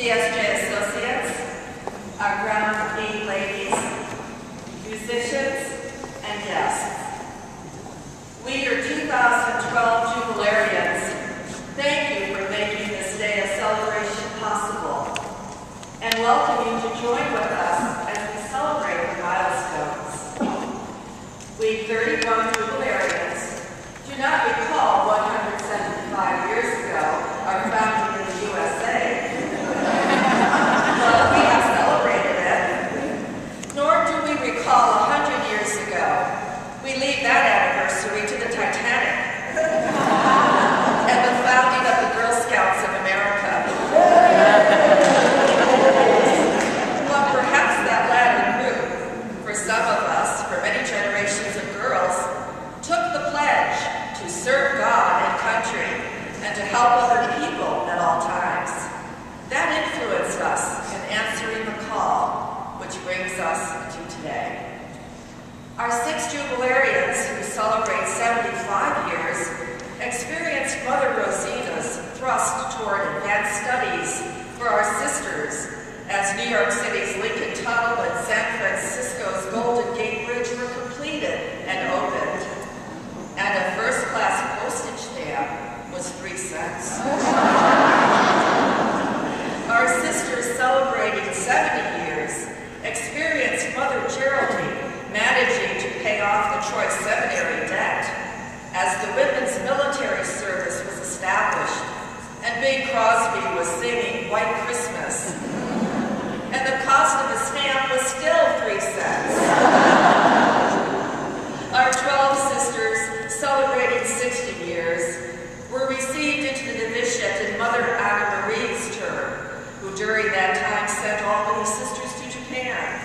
CSJ Associates, our ground lead ladies, musicians, and guests. We, your 2012 Jubilarians, thank you for making this day of celebration possible, and welcome you to join with us as we celebrate the milestones. We 31 Jubilarians do not recall 175 years ago our founding in the USA, but we have celebrated it. Nor do we recall 100 years ago. We leave that anniversary to the Titanic and the founding of the Girl Scouts of America. But perhaps that latter group, for some of us, for many generations of girls, took the pledge to serve God and country and to help other people at all times. That influenced us in answering the call, which brings us to today. Our 6 Jubilarians, who celebrate 75 years, experienced Mother Rosina's thrust toward advanced studies for our sisters as New York City's Lincoln Tunnel and San Francisco's Golden Gate Bridge were completed and opened. And a first-class postage stamp was 3 cents. Our sisters celebrating 70 years experienced Mother Geraldine managing to pay off the Troy Seminary debt as the women's military service was established and Bing Crosby was singing White Christmas. And the cost of a stamp was still 3 cents. Our 12 sisters, celebrating 60 years, were received into the novitiate in Mother Anna Marie's term, who during that time sent all these sisters to Japan.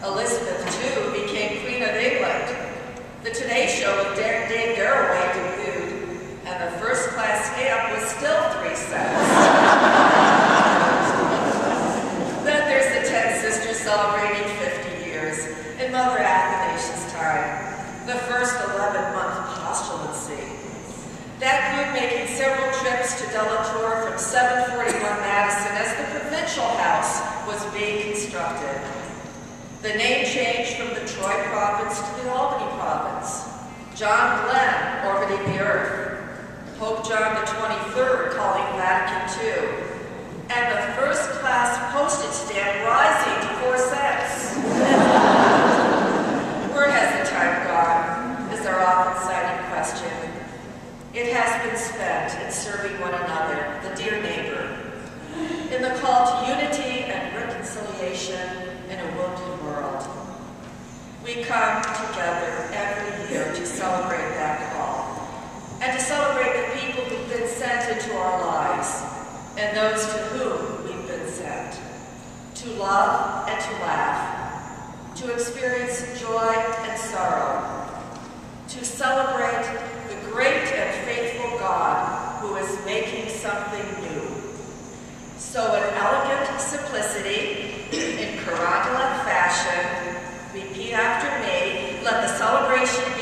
Elizabeth, too, became Queen of England. The Today Show with Dave Garroway debuted, and the first-class stamp was still 3 cents. Then there's the 10 sisters celebrating 50 years in Mother Athanasia's time, the first 11-month postulancy. That group making several trips to Delatour from 741 Madison as the provincial house was being constructed. The name changed from the Troy province to the Albany province. John Glenn orbiting the Earth. Pope John XXIII calling Vatican II. And the first-class postage stamp rising to 4 cents. Where has the time gone, is our often cited question. It has been spent in serving one another, the dear neighbor, in the call to unity and reconciliation in a wounded world. We come together every year to celebrate that call and to celebrate the people who've been sent into our lives and those to whom we've been sent. To love and to laugh, to experience joy and sorrow, to celebrate the great and faithful God who is making something new. So in elegant simplicity, in Carondula fashion, repeat after me, let the celebration be